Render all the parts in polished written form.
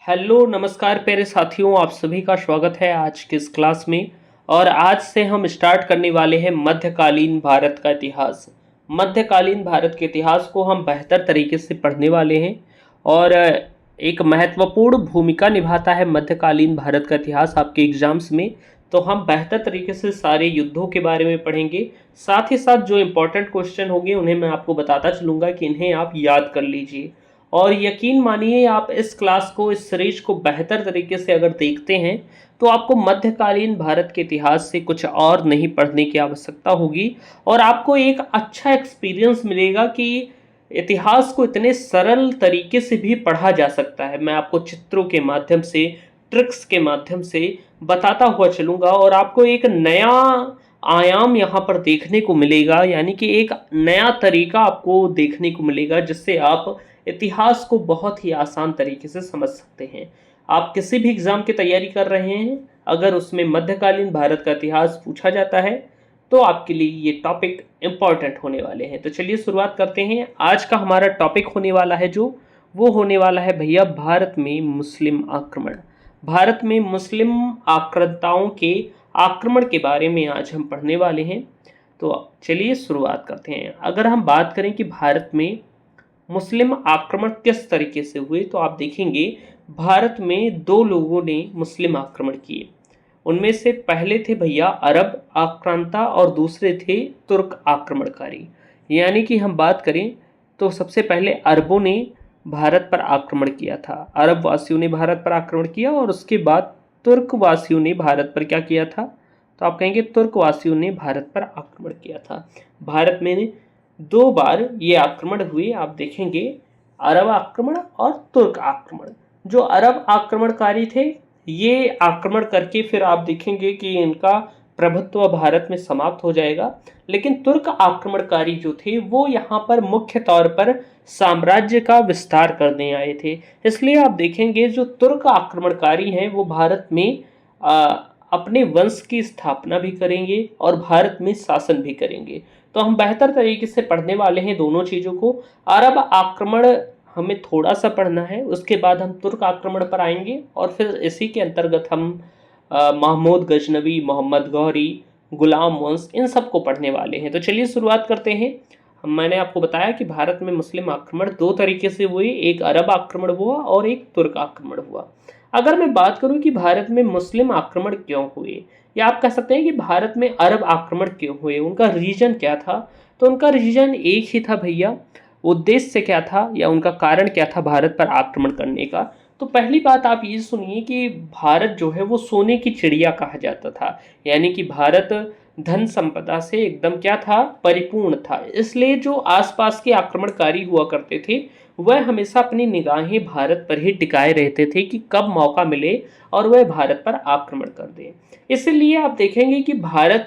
Hello नमस्कार प्यारे साथियों, आप सभी का स्वागत है आज की इस क्लास में। और आज से हम स्टार्ट करने वाले हैं मध्यकालीन भारत का इतिहास। मध्यकालीन भारत के इतिहास को हम बेहतर तरीके से पढ़ने वाले हैं और एक महत्वपूर्ण भूमिका निभाता है मध्यकालीन भारत का इतिहास आपके एग्जाम्स में। तो हम बेहतर तरीके से सारे युद्धों के बारे में पढ़ेंगे, साथ ही साथ जो इम्पोर्टेंट क्वेश्चन होंगे उन्हें मैं आपको बताता चलूँगा कि इन्हें आप याद कर लीजिए। और यकीन मानिए, आप इस क्लास को, इस सीरीज को बेहतर तरीके से अगर देखते हैं तो आपको मध्यकालीन भारत के इतिहास से कुछ और नहीं पढ़ने की आवश्यकता होगी और आपको एक अच्छा एक्सपीरियंस मिलेगा कि इतिहास को इतने सरल तरीके से भी पढ़ा जा सकता है। मैं आपको चित्रों के माध्यम से, ट्रिक्स के माध्यम से बताता हुआ चलूँगा और आपको एक नया आयाम यहाँ पर देखने को मिलेगा, यानी कि एक नया तरीका आपको देखने को मिलेगा जिससे आप इतिहास को बहुत ही आसान तरीके से समझ सकते हैं। आप किसी भी एग्ज़ाम की तैयारी कर रहे हैं, अगर उसमें मध्यकालीन भारत का इतिहास पूछा जाता है तो आपके लिए ये टॉपिक इम्पॉर्टेंट होने वाले हैं। तो चलिए शुरुआत करते हैं। आज का हमारा टॉपिक होने वाला है वो होने वाला है भैया भारत में मुस्लिम आक्रमण। भारत में मुस्लिम आक्रांताओं के आक्रमण के बारे में आज हम पढ़ने वाले हैं। तो चलिए शुरुआत करते हैं। अगर हम बात करें कि भारत में मुस्लिम आक्रमण किस तरीके से हुए, तो आप देखेंगे भारत में दो लोगों ने मुस्लिम आक्रमण किए। उनमें से पहले थे भैया अरब आक्रांता और दूसरे थे तुर्क आक्रमणकारी। यानी कि हम बात करें तो सबसे पहले अरबों ने भारत पर आक्रमण किया था, अरब वासियों ने भारत पर आक्रमण किया और उसके बाद तुर्क वासियों ने भारत पर क्या किया था, तो आप कहेंगे तुर्क वासियों ने भारत पर आक्रमण किया था। भारत में दो बार ये आक्रमण हुए, आप देखेंगे अरब आक्रमण और तुर्क आक्रमण। जो अरब आक्रमणकारी थे ये आक्रमण करके फिर आप देखेंगे कि इनका प्रभुत्व भारत में समाप्त हो जाएगा, लेकिन तुर्क आक्रमणकारी जो थे वो यहाँ पर मुख्य तौर पर साम्राज्य का विस्तार करने आए थे। इसलिए आप देखेंगे जो तुर्क आक्रमणकारी हैं वो भारत में अपने वंश की स्थापना भी करेंगे और भारत में शासन भी करेंगे। तो हम बेहतर तरीके से पढ़ने वाले हैं दोनों चीज़ों को। अरब आक्रमण हमें थोड़ा सा पढ़ना है, उसके बाद हम तुर्क आक्रमण पर आएंगे और फिर इसी के अंतर्गत हम महमूद गजनवी, मोहम्मद गौरी, गुलाम वंश, इन सब को पढ़ने वाले हैं। तो चलिए शुरुआत करते हैं। मैंने आपको बताया कि भारत में मुस्लिम आक्रमण दो तरीके से हुए, एक अरब आक्रमण हुआ और एक तुर्क आक्रमण हुआ। अगर मैं बात करूं कि भारत में मुस्लिम आक्रमण क्यों हुए, या आप कह सकते हैं कि भारत में अरब आक्रमण क्यों हुए, उनका रीजन क्या था, तो उनका रीजन एक ही था भैया। उद्देश्य क्या था या उनका कारण क्या था भारत पर आक्रमण करने का। तो पहली बात आप ये सुनिए कि भारत जो है वो सोने की चिड़िया कहा जाता था, यानी कि भारत धन संपदा से एकदम क्या था, परिपूर्ण था। इसलिए जो आसपास के आक्रमणकारी हुआ करते थे वह हमेशा अपनी निगाहें भारत पर ही टिकाए रहते थे कि कब मौका मिले और वह भारत पर आक्रमण कर दें। इसलिए आप देखेंगे कि भारत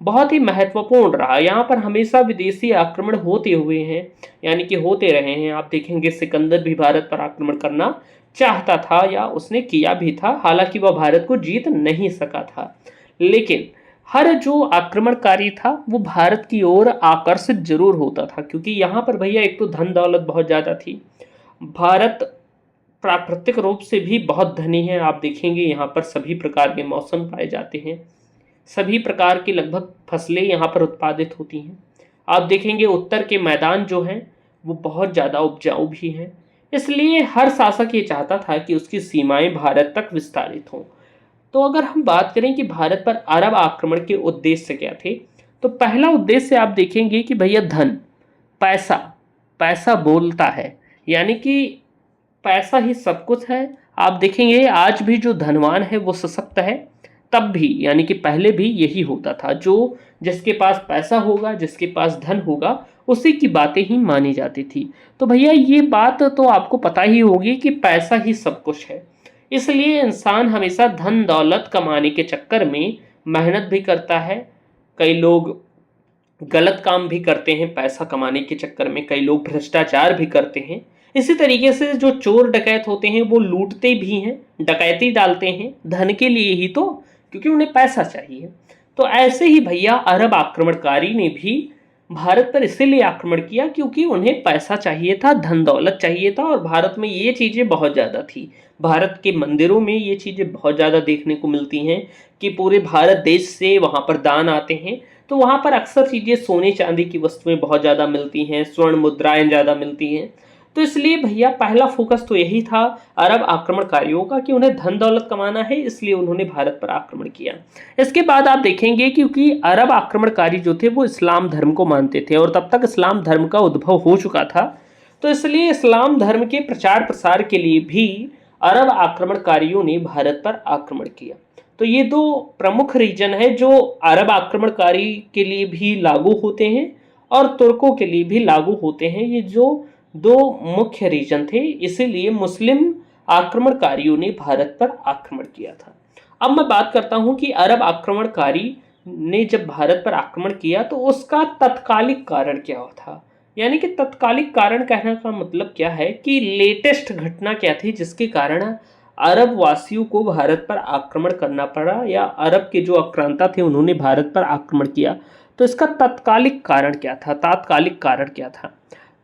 बहुत ही महत्वपूर्ण रहा, यहाँ पर हमेशा विदेशी आक्रमण होते हुए हैं, यानी कि होते रहे हैं। आप देखेंगे सिकंदर भी भारत पर आक्रमण करना चाहता था या उसने किया भी था, हालांकि वह भारत को जीत नहीं सका था, लेकिन हर जो आक्रमणकारी था वो भारत की ओर आकर्षित जरूर होता था, क्योंकि यहाँ पर भैया एक तो धन दौलत बहुत ज़्यादा थी। भारत प्राकृतिक रूप से भी बहुत धनी है। आप देखेंगे यहाँ पर सभी प्रकार के मौसम पाए जाते हैं, सभी प्रकार की लगभग फसलें यहाँ पर उत्पादित होती हैं। आप देखेंगे उत्तर के मैदान जो हैं वो बहुत ज़्यादा उपजाऊ भी हैं। इसलिए हर शासक ये चाहता था कि उसकी सीमाएं भारत तक विस्तारित हों। तो अगर हम बात करें कि भारत पर अरब आक्रमण के उद्देश्य क्या थे, तो पहला उद्देश्य आप देखेंगे कि भैया धन, पैसा, पैसा बोलता है, यानी कि पैसा ही सब कुछ है। आप देखेंगे आज भी जो धनवान है वो सशक्त है, तब भी यानी कि पहले भी यही होता था। जो जिसके पास पैसा होगा, जिसके पास धन होगा, उसी की बातें ही मानी जाती थी। तो भैया ये बात तो आपको पता ही होगी कि पैसा ही सब कुछ है। इसलिए इंसान हमेशा धन दौलत कमाने के चक्कर में मेहनत भी करता है। कई लोग गलत काम भी करते हैं पैसा कमाने के चक्कर में, कई लोग भ्रष्टाचार भी करते हैं। इसी तरीके से जो चोर डकैत होते हैं वो लूटते भी हैं, डकैती डालते हैं धन के लिए ही तो, क्योंकि उन्हें पैसा चाहिए। तो ऐसे ही भैया अरब आक्रमणकारी ने भी भारत पर इसीलिए आक्रमण किया क्योंकि उन्हें पैसा चाहिए था, धन दौलत चाहिए था, और भारत में ये चीज़ें बहुत ज़्यादा थी। भारत के मंदिरों में ये चीज़ें बहुत ज़्यादा देखने को मिलती हैं कि पूरे भारत देश से वहाँ पर दान आते हैं। तो वहाँ पर अक्सर चीज़ें सोने चांदी की वस्तुएं बहुत ज़्यादा मिलती हैं, स्वर्ण मुद्राएं ज़्यादा मिलती हैं। तो इसलिए भैया पहला फोकस तो यही था अरब आक्रमणकारियों का कि उन्हें धन दौलत कमाना है, इसलिए उन्होंने भारत पर आक्रमण किया। इसके बाद आप देखेंगे क्योंकि अरब आक्रमणकारी जो थे वो इस्लाम धर्म को मानते थे और तब तक इस्लाम धर्म का उद्भव हो चुका था। तो इसलिए इस्लाम धर्म के प्रचार प्रसार के लिए भी अरब आक्रमणकारियों ने भारत पर आक्रमण किया। तो ये दो प्रमुख रीजन है जो अरब आक्रमणकारी के लिए भी लागू होते हैं और तुर्कों के लिए भी लागू होते हैं। ये जो दो मुख्य रीजन थे, इसीलिए मुस्लिम आक्रमणकारियों ने भारत पर आक्रमण किया था। अब मैं बात करता हूं कि अरब आक्रमणकारी ने जब भारत पर आक्रमण किया तो उसका तत्कालिक कारण क्या था। यानी कि तत्कालिक कारण कहने का मतलब क्या है कि लेटेस्ट घटना क्या थी जिसके कारण अरब वासियों को भारत पर आक्रमण करना पड़ा या अरब के जो आक्रांता थे उन्होंने भारत पर आक्रमण किया। तो इसका तत्कालिक कारण क्या था, तात्कालिक कारण क्या था।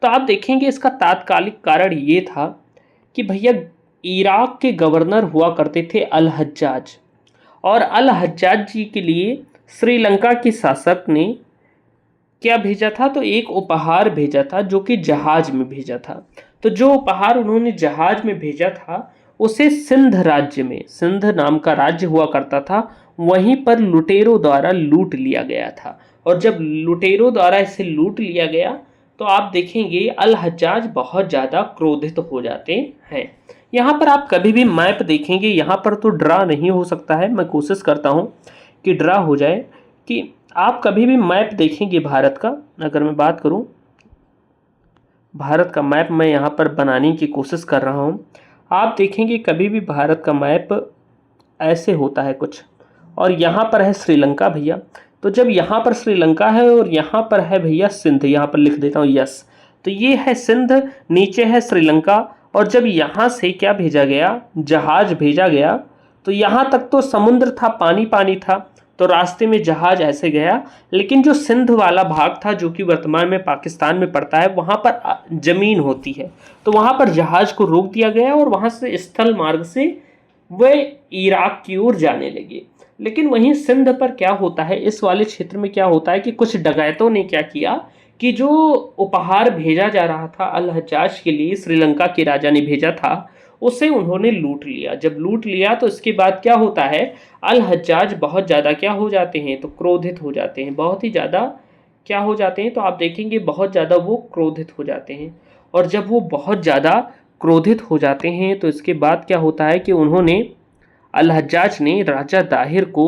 तो आप देखेंगे इसका तात्कालिक कारण ये था कि भैया इराक के गवर्नर हुआ करते थे अल हज्जाज, और अल हज्जाज जी के लिए श्रीलंका के शासक ने क्या भेजा था, तो एक उपहार भेजा था जो कि जहाज में भेजा था। तो जो उपहार उन्होंने जहाज में भेजा था उसे सिंध राज्य में, सिंध नाम का राज्य हुआ करता था, वहीं पर लुटेरों द्वारा लूट लिया गया था। और जब लुटेरों द्वारा इसे लूट लिया गया तो आप देखेंगे अल हज्जाज बहुत ज़्यादा क्रोधित हो जाते हैं। यहाँ पर आप कभी भी मैप देखेंगे, यहाँ पर तो ड्रा नहीं हो सकता है, मैं कोशिश करता हूँ कि ड्रा हो जाए। कि आप कभी भी मैप देखेंगे भारत का, अगर मैं बात करूँ भारत का मैप मैं यहाँ पर बनाने की कोशिश कर रहा हूँ, आप देखेंगे कभी भी भारत का मैप ऐसे होता है कुछ, और यहाँ पर है श्रीलंका भैया। तो जब यहाँ पर श्रीलंका है और यहाँ पर है भैया सिंध, यहाँ पर लिख देता हूँ यस, तो ये है सिंध, नीचे है श्रीलंका। और जब यहाँ से क्या भेजा गया, जहाज भेजा गया, तो यहाँ तक तो समुद्र था, पानी पानी था, तो रास्ते में जहाज ऐसे गया। लेकिन जो सिंध वाला भाग था जो कि वर्तमान में पाकिस्तान में पड़ता है, वहाँ पर ज़मीन होती है, तो वहाँ पर जहाज को रोक दिया गया और वहाँ से स्थल मार्ग से वे इराक की ओर जाने लगे। लेकिन वहीं सिंध पर क्या होता है, इस वाले क्षेत्र में क्या होता है कि कुछ डकैतों ने क्या किया कि जो उपहार भेजा जा रहा था अल हज्जाज के लिए, श्रीलंका के राजा ने भेजा था, उसे उन्होंने लूट लिया। जब लूट लिया तो इसके बाद क्या होता है, अल हज्जाज बहुत ज़्यादा क्या हो जाते हैं, तो क्रोधित हो जाते हैं, बहुत ही ज़्यादा क्या हो जाते हैं, तो आप देखेंगे बहुत ज़्यादा वो क्रोधित हो जाते हैं। और जब वो बहुत ज़्यादा क्रोधित हो जाते हैं तो इसके बाद क्या होता है कि उन्होंने, अल हज्जाज ने राजा दाहिर को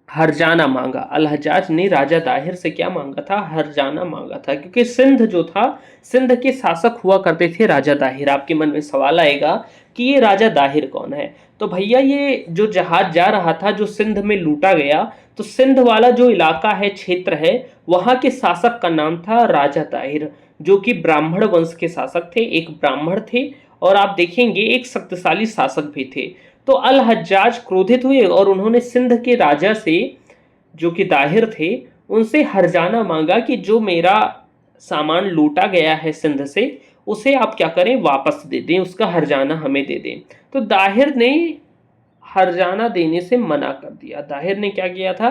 हरजाना मांगा। अल हज्जाज ने राजा दाहिर से क्या मांगा था, हरजाना मांगा था, क्योंकि सिंध जो था, सिंध के शासक हुआ करते थे राजा दाहिर। आपके मन में सवाल आएगा कि ये राजा दाहिर कौन है। तो भैया ये जो जहाज जा रहा था जो सिंध में लूटा गया, तो सिंध वाला जो इलाका है, क्षेत्र है, वहां के शासक का नाम था राजा दाहिर, जो कि ब्राह्मण वंश के शासक थे, एक ब्राह्मण थे और आप देखेंगे एक शक्तिशाली शासक भी थे। तो अल हज्जाज क्रोधित हुए और उन्होंने सिंध के राजा से, जो कि दाहिर थे, उनसे हरजाना मांगा कि जो मेरा सामान लूटा गया है सिंध से, उसे आप क्या करें, वापस दे दें, उसका हरजाना हमें दे दें। तो दाहिर ने हरजाना देने से मना कर दिया। दाहिर ने क्या किया था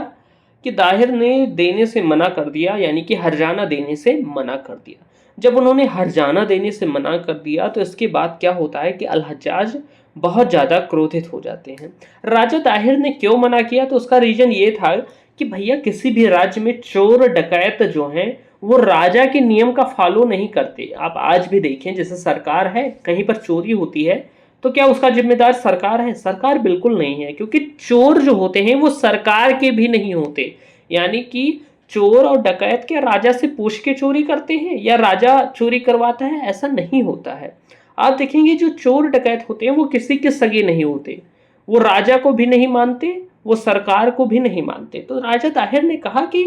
कि दाहिर ने देने से मना कर दिया, यानी कि हरजाना देने से मना कर दिया। जब उन्होंने हरजाना देने से मना कर दिया तो इसके बाद क्या होता है कि अल हज्जाज बहुत ज़्यादा क्रोधित हो जाते हैं। राजा दाहिर ने क्यों मना किया, तो उसका रीज़न ये था कि भैया किसी भी राज्य में चोर डकैत जो हैं वो राजा के नियम का फॉलो नहीं करते। आप आज भी देखें, जैसे सरकार है, कहीं पर चोरी होती है तो क्या उसका जिम्मेदार सरकार है? सरकार बिल्कुल नहीं है, क्योंकि चोर जो होते हैं वो सरकार के भी नहीं होते। यानी कि चोर और डकैत क्या राजा से पूछ के चोरी करते हैं या राजा चोरी करवाता है? ऐसा नहीं होता है। आप देखेंगे जो चोर डकैत होते हैं वो किसी के सगे नहीं होते, वो राजा को भी नहीं मानते, वो सरकार को भी नहीं मानते। तो राजा ताहिर ने कहा कि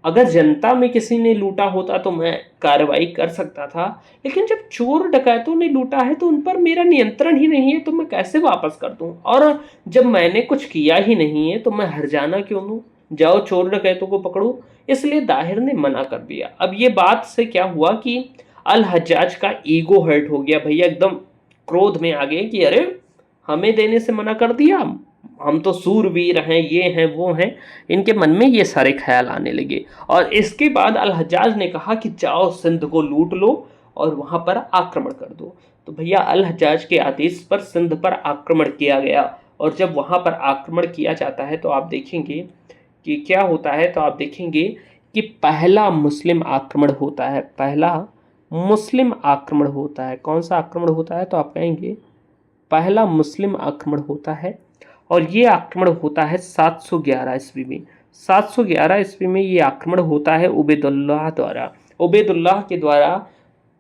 अगर जनता में किसी ने लूटा होता तो मैं कार्रवाई कर सकता था, लेकिन जब चोर डकैतों ने लूटा है तो उन पर मेरा नियंत्रण ही नहीं है, तो मैं कैसे वापस कर दूं? और जब मैंने कुछ किया ही नहीं है तो मैं हरजाना क्यों लूं? जाओ चोर डकैतों को पकड़ो। इसलिए दाहिर ने मना कर दिया। अब ये बात से क्या हुआ कि अल हज्जाज का ईगो हर्ट हो गया, भैया एकदम क्रोध में आ गए कि अरे हमें देने से मना कर दिया, हम तो सूरवीर हैं, ये हैं वो हैं। इनके मन में ये सारे ख्याल आने लगे और इसके बाद अल हज्जाज ने कहा कि जाओ सिंध को लूट लो और वहां पर आक्रमण कर दो। तो भैया अल हज्जाज के आदेश पर सिंध पर आक्रमण किया गया और जब वहां पर आक्रमण किया जाता है तो आप देखेंगे कि क्या होता है, तो आप देखेंगे कि पहला मुस्लिम आक्रमण होता है, पहला मुस्लिम आक्रमण होता है। कौन सा आक्रमण होता है, तो आप कहेंगे पहला मुस्लिम आक्रमण होता है और ये आक्रमण होता है 711 ईस्वी में। 711 ईस्वी में ये आक्रमण होता है उबैदुल्लाह द्वारा। उबैदुल्लाह के द्वारा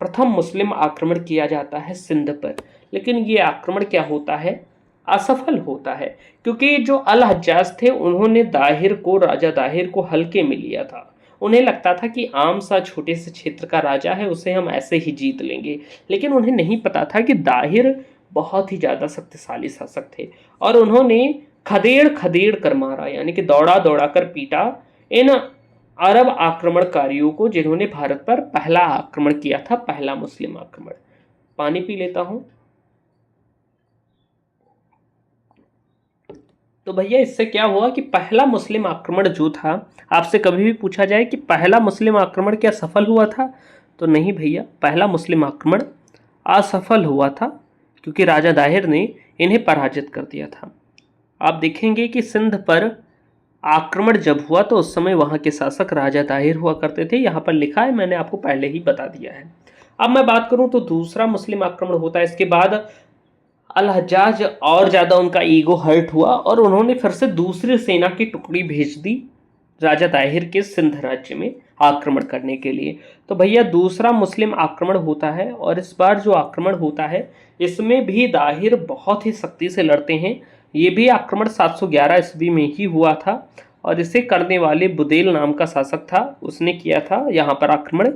प्रथम मुस्लिम आक्रमण किया जाता है सिंध पर, लेकिन ये आक्रमण क्या होता है, असफल होता है, क्योंकि जो अल हज्जाज थे उन्होंने दाहिर को, राजा दाहिर को हल्के में लिया था। उन्हें लगता था कि आम सा छोटे से क्षेत्र का राजा है, उसे हम ऐसे ही जीत लेंगे, लेकिन उन्हें नहीं पता था कि दाहिर बहुत ही ज़्यादा शक्तिशाली शासक थे और उन्होंने खदेड़ खदेड़ कर मारा, यानी कि दौड़ा दौड़ा कर पीटा इन अरब आक्रमणकारियों को जिन्होंने भारत पर पहला आक्रमण किया था, पहला मुस्लिम आक्रमण। पानी पी लेता हूं। तो भैया इससे क्या हुआ कि पहला मुस्लिम आक्रमण जो था, आपसे कभी भी पूछा जाए कि पहला मुस्लिम आक्रमण क्या सफल हुआ था, तो नहीं भैया, पहला मुस्लिम आक्रमण असफल हुआ था क्योंकि राजा दाहिर ने इन्हें पराजित कर दिया था। आप देखेंगे कि सिंध पर आक्रमण जब हुआ तो उस समय वहां के शासक राजा दाहिर हुआ करते थे, यहाँ पर लिखा है, मैंने आपको पहले ही बता दिया है। अब मैं बात करूं तो दूसरा मुस्लिम आक्रमण होता है। इसके बाद अल हज्जाज और ज़्यादा उनका ईगो हर्ट हुआ और उन्होंने फिर से दूसरी सेना की टुकड़ी भेज दी राजा दाहिर के सिंध राज्य में आक्रमण करने के लिए। तो भैया दूसरा मुस्लिम आक्रमण होता है और इस बार जो आक्रमण होता है इसमें भी दाहिर बहुत ही सख्ती से लड़ते हैं। ये भी आक्रमण 711 ईस्वी में ही हुआ था और इसे करने वाले बुदेल नाम का शासक था, उसने किया था यहाँ पर आक्रमण।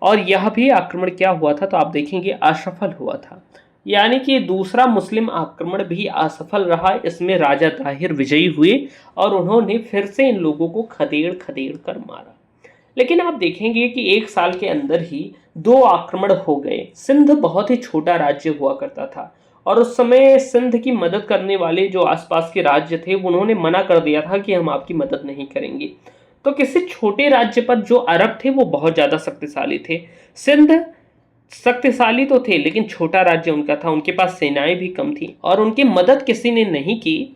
और यह भी आक्रमण क्या हुआ था, तो आप देखेंगे असफल हुआ था, यानी कि दूसरा मुस्लिम आक्रमण भी असफल रहा। इसमें राजा दाहिर विजयी हुए और उन्होंने फिर से इन लोगों को खदेड़ खदेड़ कर मारा। लेकिन आप देखेंगे कि एक साल के अंदर ही दो आक्रमण हो गए। सिंध बहुत ही छोटा राज्य हुआ करता था और उस समय सिंध की मदद करने वाले जो आसपास के राज्य थे उन्होंने मना कर दिया था कि हम आपकी मदद नहीं करेंगे। तो किसी छोटे राज्य पर जो अरब थे वो बहुत ज़्यादा शक्तिशाली थे। सिंध शक्तिशाली तो थे लेकिन छोटा राज्य उनका था, उनके पास सेनाएं भी कम थी और उनकी मदद किसी ने नहीं की।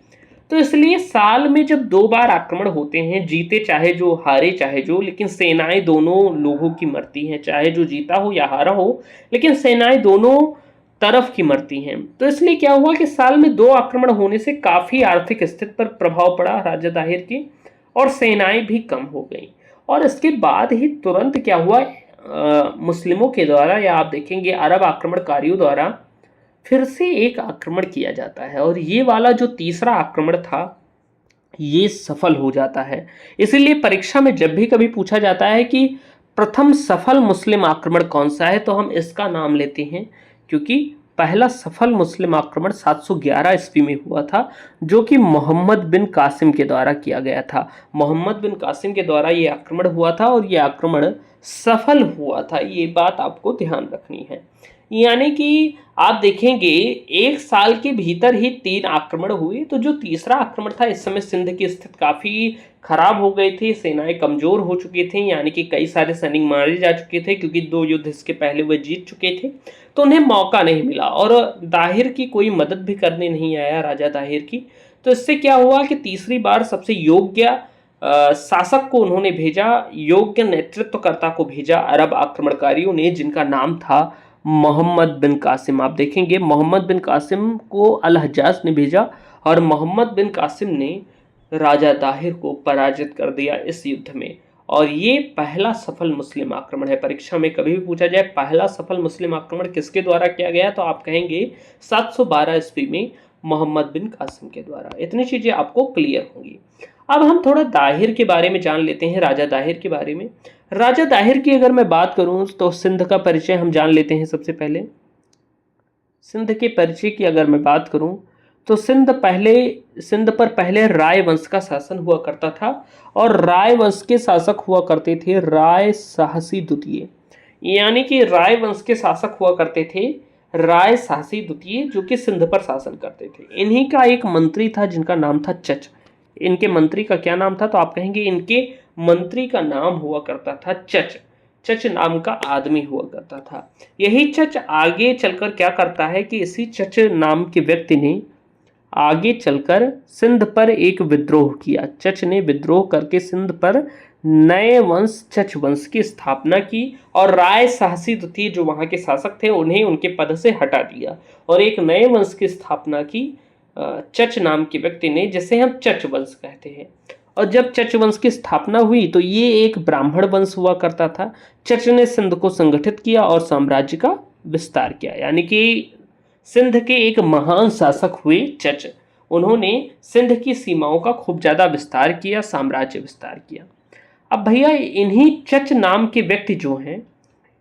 तो इसलिए साल में जब दो बार आक्रमण होते हैं, जीते चाहे जो, हारे चाहे जो, लेकिन सेनाएं दोनों लोगों की मरती हैं, चाहे जो जीता हो या हारा हो, लेकिन सेनाएं दोनों तरफ की मरती हैं। तो इसलिए क्या हुआ कि साल में दो आक्रमण होने से काफ़ी आर्थिक स्थिति पर प्रभाव पड़ा राजा दाहिर की और सेनाएं भी कम हो गई। और इसके बाद ही तुरंत क्या हुआ, मुस्लिमों के द्वारा या आप देखेंगे अरब आक्रमणकारियों द्वारा फिर से एक आक्रमण किया जाता है और ये वाला जो तीसरा आक्रमण था ये सफल हो जाता है। इसीलिए परीक्षा में जब भी कभी पूछा जाता है कि प्रथम सफल मुस्लिम आक्रमण कौन सा है, तो हम इसका नाम लेते हैं, क्योंकि पहला सफल मुस्लिम आक्रमण 711 ईस्वी में हुआ था जो कि मोहम्मद बिन कासिम के द्वारा किया गया था। मोहम्मद बिन कासिम के द्वारा ये आक्रमण हुआ था और ये आक्रमण सफल हुआ था, ये बात आपको ध्यान रखनी है। यानी कि आप देखेंगे एक साल के भीतर ही 3 आक्रमण हुए। तो जो तीसरा आक्रमण था, इस समय सिंध की स्थिति काफ़ी खराब हो गई थी, सेनाएं कमज़ोर हो चुकी थी, यानी कि कई सारे सैनिक मारे जा चुके थे क्योंकि 2 युद्ध इसके पहले वे जीत चुके थे। तो उन्हें मौका नहीं मिला और दाहिर की कोई मदद भी करने नहीं आया, राजा दाहिर की। तो इससे क्या हुआ कि तीसरी बार सबसे योग्य शासक को उन्होंने भेजा, योग्य नेतृत्वकर्ता को भेजा अरब आक्रमणकारियों ने, जिनका नाम था मोहम्मद बिन कासिम। आप देखेंगे मोहम्मद बिन कासिम को अल हज्जाज ने भेजा और मोहम्मद बिन कासिम ने राजा दाहिर को पराजित कर दिया इस युद्ध में। और ये पहला सफल मुस्लिम आक्रमण है। परीक्षा में कभी भी पूछा जाए पहला सफल मुस्लिम आक्रमण किसके द्वारा किया गया, तो आप कहेंगे 712 ईस्वी में मोहम्मद बिन कासिम के द्वारा। इतनी चीज़ें आपको क्लियर होंगी। अब हम थोड़ा दाहिर के बारे में जान लेते हैं, राजा दाहिर के बारे में। राजा दाहिर की अगर मैं बात करूं तो सिंध का परिचय हम जान लेते हैं। सबसे पहले सिंध के परिचय की अगर मैं बात करूं तो सिंध पर पहले राय वंश का शासन हुआ करता था और राय वंश के शासक हुआ करते थे राय साहसी द्वितीय। यानी कि राय वंश के शासक हुआ करते थे राय साहसी द्वितीय, जो कि सिंध पर शासन करते थे। इन्हीं का एक मंत्री था जिनका नाम था चच। इनके मंत्री का क्या नाम था? तो आप कहेंगे इनके मंत्री का नाम हुआ करता था चच। चच नाम का आदमी हुआ करता था। यही चच आगे चलकर क्या करता है कि इसी चच नाम के व्यक्ति ने आगे चलकर सिंध पर एक विद्रोह किया। चच ने विद्रोह करके सिंध पर नए वंश चच वंश की स्थापना की और राय साहसी द्वितीय जो वहां के शासक थे उन्हें उनके पद से हटा दिया और एक नए वंश की स्थापना की चच नाम के व्यक्ति ने, जिसे हम चच वंश कहते हैं। और जब चच वंश की स्थापना हुई तो ये एक ब्राह्मण वंश हुआ करता था। चच ने सिंध को संगठित किया और साम्राज्य का विस्तार किया, यानी कि सिंध के एक महान शासक हुए चच। उन्होंने सिंध की सीमाओं का खूब ज्यादा विस्तार किया, साम्राज्य विस्तार किया। अब भैया इन्हीं चच नाम के व्यक्ति जो हैं,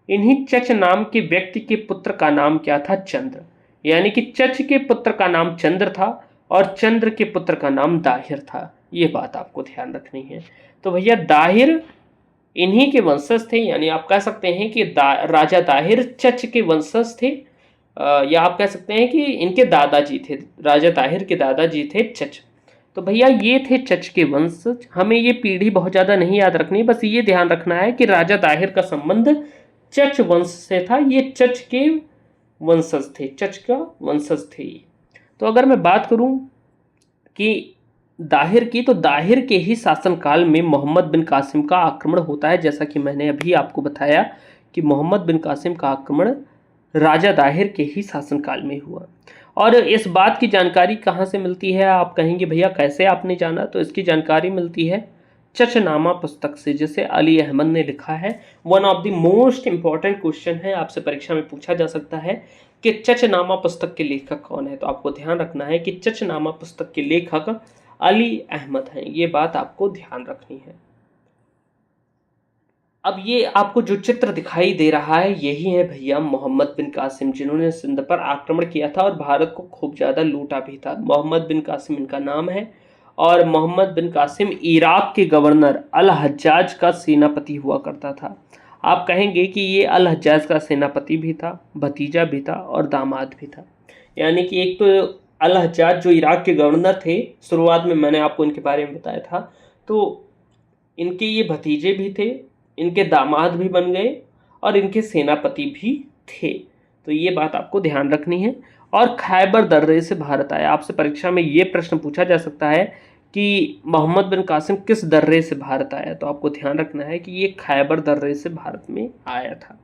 इन्हीं चच नाम के व्यक्ति के पुत्र का नाम क्या था? चंद्र। यानी कि चच के पुत्र का नाम चंद्र था और चंद्र के पुत्र का नाम दाहिर था। ये बात आपको ध्यान रखनी है। तो भैया दाहिर इन्हीं के वंशज थे, यानी आप कह सकते हैं कि राजा दाहिर चच के वंशज थे, या आप कह सकते हैं कि इनके दादाजी थे, राजा ताहिर के दादाजी थे चच। तो भैया ये थे चच के वंशज। हमें ये पीढ़ी बहुत ज़्यादा नहीं याद रखनी, बस ये ध्यान रखना है कि राजा ताहिर का संबंध चच वंश से था। ये चच के वंशज थे, चच का वंशज थे। तो अगर मैं बात करूं कि दाहिर की, तो दाहिर के ही शासनकाल में मोहम्मद बिन कासिम का आक्रमण होता है। जैसा कि मैंने अभी आपको बताया कि मोहम्मद बिन कासिम का आक्रमण राजा दाहिर के ही शासनकाल में हुआ। और इस बात की जानकारी कहाँ से मिलती है? आप कहेंगे भैया कैसे आपने जाना? तो इसकी जानकारी मिलती है चचनामा पुस्तक से, जिसे अली अहमद ने लिखा है। One of the most important question है, आपसे परीक्षा में पूछा जा सकता है कि चचनामा पुस्तक के लेखक कौन है। तो आपको ध्यान रखना है कि चचनामा पुस्तक के लेखक अली अहमद हैं। ये बात आपको ध्यान रखनी है। अब ये आपको जो चित्र दिखाई दे रहा है यही है भैया मोहम्मद बिन कासिम, जिन्होंने सिंध पर आक्रमण किया था और भारत को खूब ज़्यादा लूटा भी था। मोहम्मद बिन कासिम इनका नाम है और मोहम्मद बिन कासिम इराक के गवर्नर अल हज्जाज का सेनापति हुआ करता था। आप कहेंगे कि ये अल हज्जाज का सेनापति भी था, भतीजा भी था और दामाद भी था। यानी कि एक तो अल हज्जाज जो इराक के गवर्नर थे, शुरुआत में मैंने आपको इनके बारे में बताया था, तो इनके ये भतीजे भी थे, इनके दामाद भी बन गए और इनके सेनापति भी थे। तो ये बात आपको ध्यान रखनी है। और खैबर दर्रे से भारत आया। आपसे परीक्षा में ये प्रश्न पूछा जा सकता है कि मोहम्मद बिन कासिम किस दर्रे से भारत आया? तो आपको ध्यान रखना है कि ये खैबर दर्रे से भारत में आया था।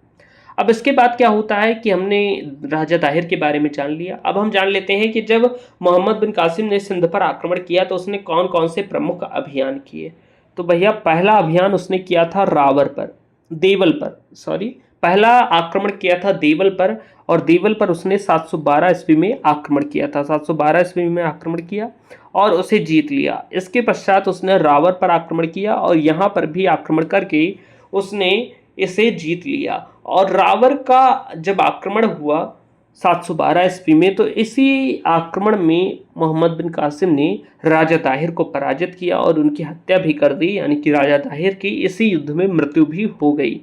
अब इसके बाद क्या होता है कि हमने राजा ताहिर के बारे में जान लिया। अब हम जान लेते हैं कि जब मोहम्मद बिन कासिम ने सिंध पर आक्रमण किया तो उसने कौन कौन से प्रमुख अभियान किए। तो भैया पहला अभियान उसने किया था पहला आक्रमण किया था देवल पर, और देवल पर उसने 712 ईस्वी में आक्रमण किया था। 712 ईस्वी में आक्रमण किया और उसे जीत लिया। इसके पश्चात उसने रावर पर आक्रमण किया और यहाँ पर भी आक्रमण करके उसने इसे जीत लिया। और रावर का जब आक्रमण हुआ 712 ईस्वी में, तो इसी आक्रमण में मोहम्मद बिन कासिम ने राजा ताहिर को पराजित किया और उनकी हत्या भी कर दी। यानी कि राजा ताहिर की इसी युद्ध में मृत्यु भी हो गई।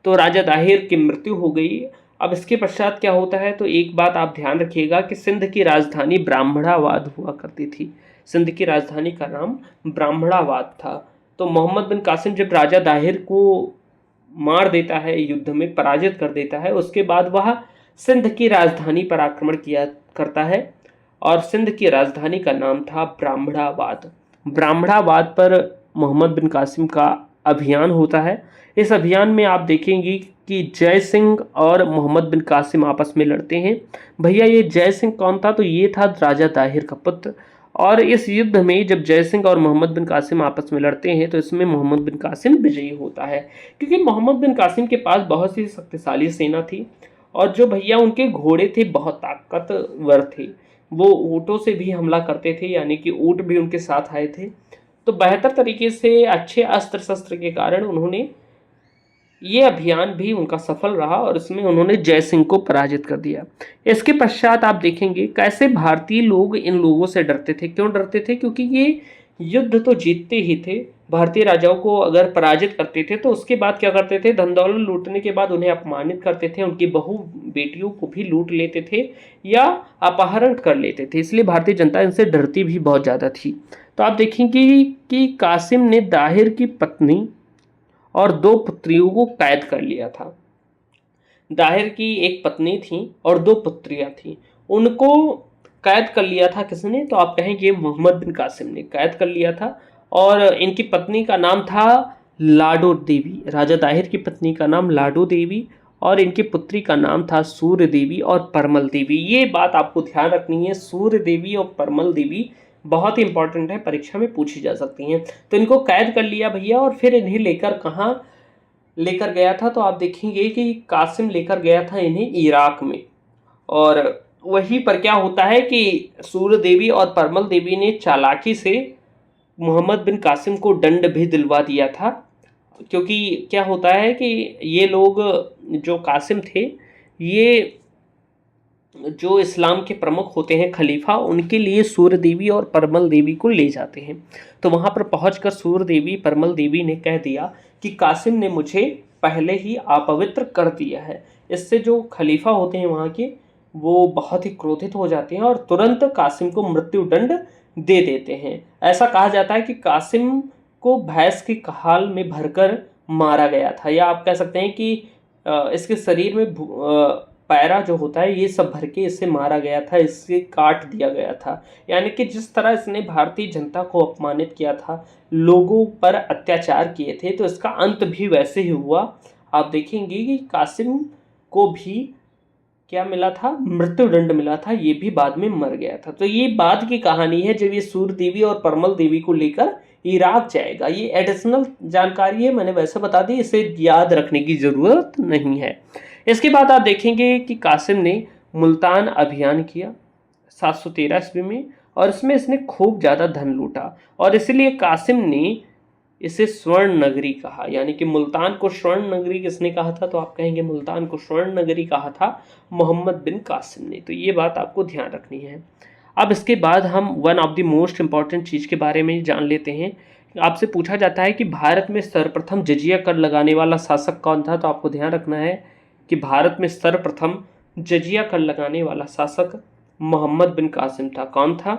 तो राजा ताहिर की मृत्यु हो गई। अब इसके पश्चात क्या होता है? तो एक बात आप ध्यान रखिएगा कि सिंध की राजधानी ब्राह्मणाबाद हुआ करती थी। सिंध की राजधानी का नाम ब्राह्मणाबाद था। तो मोहम्मद बिन कासिम जब राजा ताहिर को मार देता है, युद्ध में पराजित कर देता है, उसके बाद वह सिंध की राजधानी पर आक्रमण किया करता है और सिंध की राजधानी का नाम था ब्राह्मणाबाद। ब्राह्मणाबाद पर मोहम्मद बिन कासिम का अभियान होता है। इस अभियान में आप देखेंगे कि जय सिंह और मोहम्मद बिन कासिम आपस में लड़ते हैं। भैया ये जय सिंह कौन था? तो ये था राजा ताहिर का पुत्र। और इस युद्ध में जब जय सिंह और मोहम्मद बिन कासिम आपस में लड़ते हैं तो इसमें मोहम्मद बिन कासिम विजयी होता है, क्योंकि मोहम्मद बिन कासिम के पास बहुत सी शक्तिशाली सेना थी और जो भैया उनके घोड़े थे बहुत ताकतवर थे। वो ऊँटों से भी हमला करते थे, यानी कि ऊँट भी उनके साथ आए थे। तो बेहतर तरीके से अच्छे अस्त्र शस्त्र के कारण उन्होंने ये अभियान भी उनका सफल रहा और इसमें उन्होंने जय सिंह को पराजित कर दिया। इसके पश्चात आप देखेंगे कैसे भारतीय लोग इन लोगों से डरते थे। क्यों डरते थे? क्योंकि ये युद्ध तो जीतते ही थे, भारतीय राजाओं को अगर पराजित करते थे तो उसके बाद क्या करते थे, धन दौलत लूटने के बाद उन्हें अपमानित करते थे, उनकी बहू बेटियों को भी लूट लेते थे या अपहरण कर लेते थे। इसलिए भारतीय जनता इनसे डरती भी बहुत ज़्यादा थी। तो आप देखेंगे कि कासिम ने दाहिर की पत्नी और 2 पुत्रियों को कैद कर लिया था। दाहिर की एक पत्नी थी और 2 पुत्रियां थीं, उनको कैद कर लिया था किसने, तो आप कहेंगे मोहम्मद बिन कासिम ने कैद कर लिया था। और इनकी पत्नी का नाम था लाडो देवी, राजा दाहिर की पत्नी का नाम लाडो देवी और इनकी पुत्री का नाम था सूर्य देवी और परमल देवी। ये बात आपको ध्यान रखनी है, सूर्य देवी और परमल देवी बहुत ही इंपॉर्टेंट है, परीक्षा में पूछी जा सकती हैं। तो इनको कैद कर लिया भैया, और फिर इन्हें लेकर कहाँ लेकर गया था, तो आप देखेंगे कि कासिम लेकर गया था इन्हें इराक में। और वहीं पर क्या होता है कि सूर्य देवी और परमल देवी ने चालाकी से मोहम्मद बिन कासिम को दंड भी दिलवा दिया था, क्योंकि क्या होता है कि ये लोग जो कासिम थे, ये जो इस्लाम के प्रमुख होते हैं खलीफा, उनके लिए सूर्य देवी और परमल देवी को ले जाते हैं। तो वहाँ पर पहुँचकर सूर्य देवी परमल देवी ने कह दिया कि कासिम ने मुझे पहले ही अपवित्र कर दिया है। इससे जो खलीफा होते हैं वहाँ के, वो बहुत ही क्रोधित हो जाते हैं और तुरंत कासिम को मृत्युदंड दे देते हैं। ऐसा कहा जाता है कि कासिम को भैंस की खाल में भरकर मारा गया था, या आप कह सकते हैं कि इसके शरीर में पैरा जो होता है ये सब भर के इसे मारा गया था, इससे काट दिया गया था। यानी कि जिस तरह इसने भारतीय जनता को अपमानित किया था, लोगों पर अत्याचार किए थे, तो इसका अंत भी वैसे ही हुआ। आप देखेंगे कि कासिम को भी क्या मिला था, मृत्युदंड मिला था, ये भी बाद में मर गया था। तो ये बाद की कहानी है जब ये सूर्य देवी और परमल देवी को लेकर इराक जाएगा। ये एडिशनल जानकारी है, मैंने वैसे बता दी, इसे याद रखने की ज़रूरत नहीं है। इसके बाद आप देखेंगे कि कासिम ने मुल्तान अभियान किया 713 ईस्वी में, और इसमें इसने खूब ज़्यादा धन लूटा, और इसलिए कासिम ने इसे स्वर्ण नगरी कहा। यानी कि मुल्तान को स्वर्ण नगरी किसने कहा था, तो आप कहेंगे मुल्तान को स्वर्ण नगरी कहा था मोहम्मद बिन कासिम ने। तो ये बात आपको ध्यान रखनी है। अब इसके बाद हम one of the most important चीज़ के बारे में जान लेते हैं। आपसे पूछा जाता है कि भारत में सर्वप्रथम जजिया कर लगाने वाला शासक कौन था, तो आपको ध्यान रखना है कि भारत में सर्वप्रथम जजिया कर लगाने वाला शासक मोहम्मद बिन कासिम था। कौन था,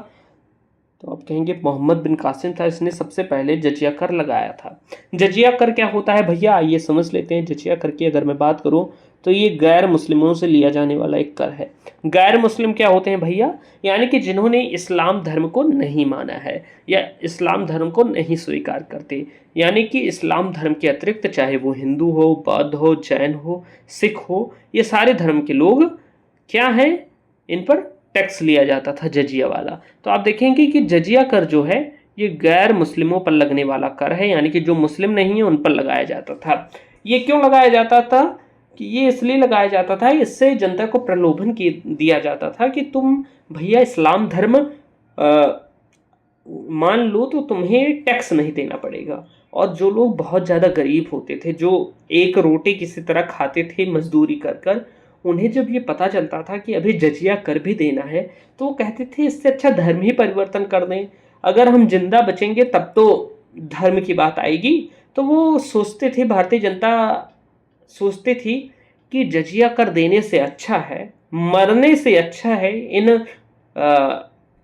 तो आप कहेंगे मोहम्मद बिन कासिम था, इसने सबसे पहले जजिया कर लगाया था। जजिया कर क्या होता है भैया, आइए समझ लेते हैं। जजिया कर की अगर मैं बात करूं तो ये गैर मुस्लिमों से लिया जाने वाला एक कर है। गैर मुस्लिम क्या होते हैं भैया, यानी कि जिन्होंने इस्लाम धर्म को नहीं माना है या इस्लाम धर्म को नहीं स्वीकार करते। यानी कि इस्लाम धर्म के अतिरिक्त चाहे वो हिंदू हो, बौद्ध हो, जैन हो, सिख हो, ये सारे धर्म के लोग क्या हैं, इन पर टैक्स लिया जाता था, जजिया वाला। तो आप देखेंगे कि जजिया कर जो है ये गैर मुस्लिमों पर लगने वाला कर है, यानी कि जो मुस्लिम नहीं है उन पर लगाया जाता था। ये क्यों लगाया जाता था, कि ये इसलिए लगाया जाता था, इससे जनता को प्रलोभन दिया जाता था कि तुम भैया इस्लाम धर्म मान लो तो तुम्हें टैक्स नहीं देना पड़ेगा। और जो लोग बहुत ज़्यादा गरीब होते थे, जो एक रोटी किसी तरह खाते थे मजदूरी कर कर, उन्हें जब ये पता चलता था कि अभी जजिया कर भी देना है, तो वो कहते थे इससे अच्छा धर्म ही परिवर्तन कर दें, अगर हम जिंदा बचेंगे तब तो धर्म की बात आएगी। तो वो सोचते थे, भारतीय जनता सोचती थी कि जजिया कर देने से अच्छा है, मरने से अच्छा है, इन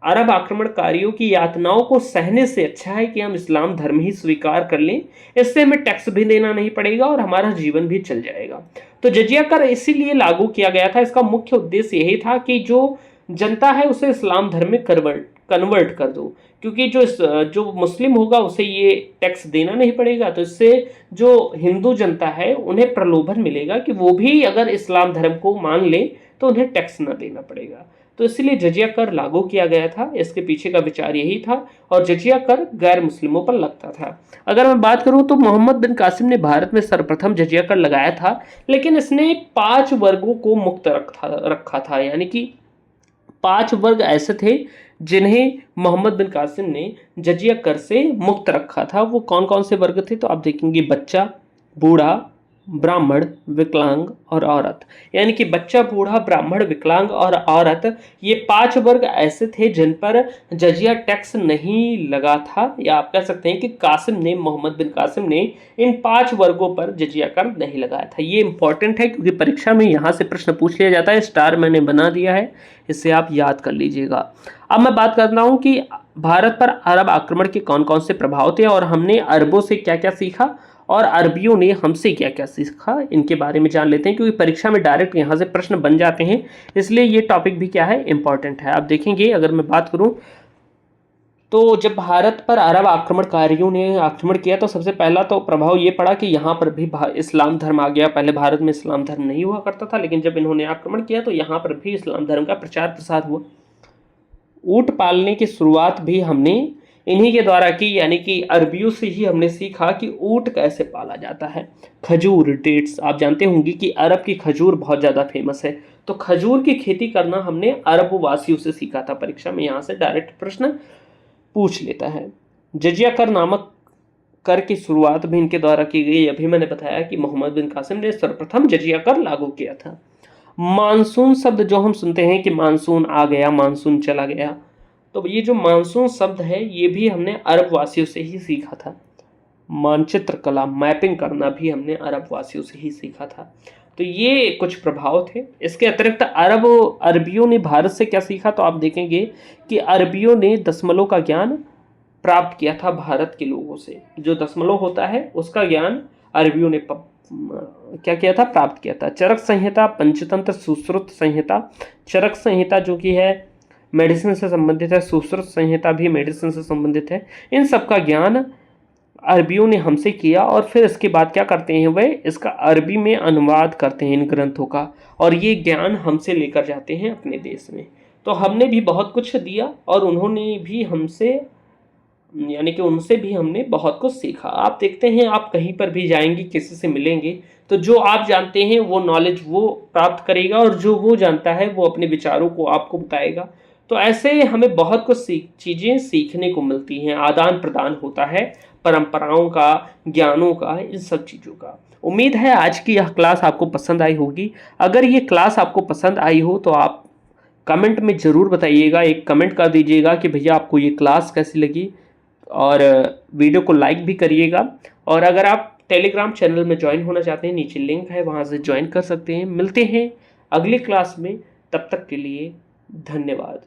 अरब आक्रमणकारियों की यातनाओं को सहने से अच्छा है कि हम इस्लाम धर्म ही स्वीकार कर लें, इससे हमें टैक्स भी देना नहीं पड़ेगा और हमारा जीवन भी चल जाएगा। तो जजिया कर इसीलिए लागू किया गया था। इसका मुख्य उद्देश्य यही था कि जो जनता है उसे इस्लाम धर्म में कन्वर्ट कर दो, क्योंकि जो मुस्लिम होगा उसे ये टैक्स देना नहीं पड़ेगा। तो इससे जो हिंदू जनता है उन्हें प्रलोभन मिलेगा कि वो भी अगर इस्लाम धर्म को मान ले तो उन्हें टैक्स ना देना पड़ेगा। तो इसलिए जजिया कर लागू किया गया था, इसके पीछे का विचार यही था। और जजिया कर गैर मुस्लिमों पर लगता था। अगर मैं बात करूं तो मोहम्मद बिन कासिम ने भारत में सर्वप्रथम जजिया कर लगाया था, लेकिन इसने 5 वर्गों को मुक्त रखा था। यानी कि 5 वर्ग ऐसे थे जिन्हें मोहम्मद बिन कासिम ने जजिया कर से मुक्त रखा था। वो कौन कौन से वर्ग थे, तो आप देखेंगे बच्चा, बूढ़ा, ब्राह्मण, विकलांग और औरत। यानी कि बच्चा, बूढ़ा, ब्राह्मण, विकलांग और औरत, ये 5 वर्ग ऐसे थे जिन पर जजिया टैक्स नहीं लगा था, या आप कह सकते हैं कि मोहम्मद बिन कासिम ने इन 5 वर्गों पर जजिया कर नहीं लगाया था। ये इंपॉर्टेंट है क्योंकि परीक्षा में यहाँ से प्रश्न पूछ लिया जाता है। स्टार मैंने बना दिया है, इससे आप याद कर लीजिएगा। अब मैं बात करता हूँ कि भारत पर अरब आक्रमण के कौन कौन से प्रभाव थे और हमने अरबों से क्या क्या सीखा और अरबियों ने हमसे क्या क्या सीखा, इनके बारे में जान लेते हैं क्योंकि परीक्षा में डायरेक्ट यहाँ से प्रश्न बन जाते हैं, इसलिए ये टॉपिक भी क्या है, इंपॉर्टेंट है। आप देखेंगे, अगर मैं बात करूं तो जब भारत पर अरब आक्रमणकारियों ने आक्रमण किया तो सबसे पहला तो प्रभाव ये पड़ा कि यहाँ पर भी इस्लाम धर्म आ गया। पहले भारत में इस्लाम धर्म नहीं हुआ करता था, लेकिन जब इन्होंने आक्रमण किया तो यहाँ पर भी इस्लाम धर्म का प्रचार प्रसार हुआ। ऊंट पालने की शुरुआत भी हमने इन्हीं के द्वारा की, यानी कि अरबियों से ही हमने सीखा कि ऊंट कैसे पाला जाता है। खजूर, डेट्स, आप जानते होंगे कि अरब की खजूर बहुत ज़्यादा फेमस है, तो खजूर की खेती करना हमने अरब वासियों से सीखा था। परीक्षा में यहाँ से डायरेक्ट प्रश्न पूछ लेता है। जजिया कर नामक कर की शुरुआत भी इनके द्वारा की गई। अभी मैंने बताया कि मोहम्मद बिन कासिम ने सर्वप्रथम जजिया कर लागू किया था। मानसून शब्द जो हम सुनते हैं कि मानसून आ गया, मानसून चला गया, तो ये जो मानसून शब्द है ये भी हमने अरब वासियों से ही सीखा था। मानचित्र कला, मैपिंग करना भी हमने अरब वासियों से ही सीखा था। तो ये कुछ प्रभाव थे। इसके अतिरिक्त अरबियों ने भारत से क्या सीखा, तो आप देखेंगे कि अरबियों ने दशमलव का ज्ञान प्राप्त किया था भारत के लोगों से। जो दशमलव होता है उसका ज्ञान अरबियों ने क्या किया था, प्राप्त किया था। चरक संहिता, पंचतंत्र, सुश्रुत संहिता। चरक संहिता जो कि है मेडिसिन से संबंधित है, सुश्रुत संहिता भी मेडिसिन से संबंधित है। इन सब का ज्ञान अरबियों ने हमसे किया और फिर इसके बाद क्या करते हैं, वे इसका अरबी में अनुवाद करते हैं इन ग्रंथों का, और ये ज्ञान हमसे लेकर जाते हैं अपने देश में। तो हमने भी बहुत कुछ दिया और उन्होंने भी हमसे, यानी कि उनसे भी हमने बहुत कुछ सीखा। आप देखते हैं, आप कहीं पर भी जाएंगे, किसी से मिलेंगे, तो जो आप जानते हैं वो नॉलेज वो प्राप्त करेगा और जो वो जानता है वो अपने विचारों को आपको बताएगा। तो ऐसे हमें बहुत कुछ चीज़ें सीखने को मिलती हैं, आदान प्रदान होता है परंपराओं का, ज्ञानों का, इन सब चीज़ों का। उम्मीद है आज की यह क्लास आपको पसंद आई होगी। अगर ये क्लास आपको पसंद आई हो तो आप कमेंट में ज़रूर बताइएगा, एक कमेंट कर दीजिएगा कि भैया आपको ये क्लास कैसी लगी, और वीडियो को लाइक भी करिएगा। और अगर आप टेलीग्राम चैनल में ज्वाइन होना चाहते हैं, नीचे लिंक है, वहाँ से ज्वाइन कर सकते हैं। मिलते हैं अगली क्लास में, तब तक के लिए धन्यवाद।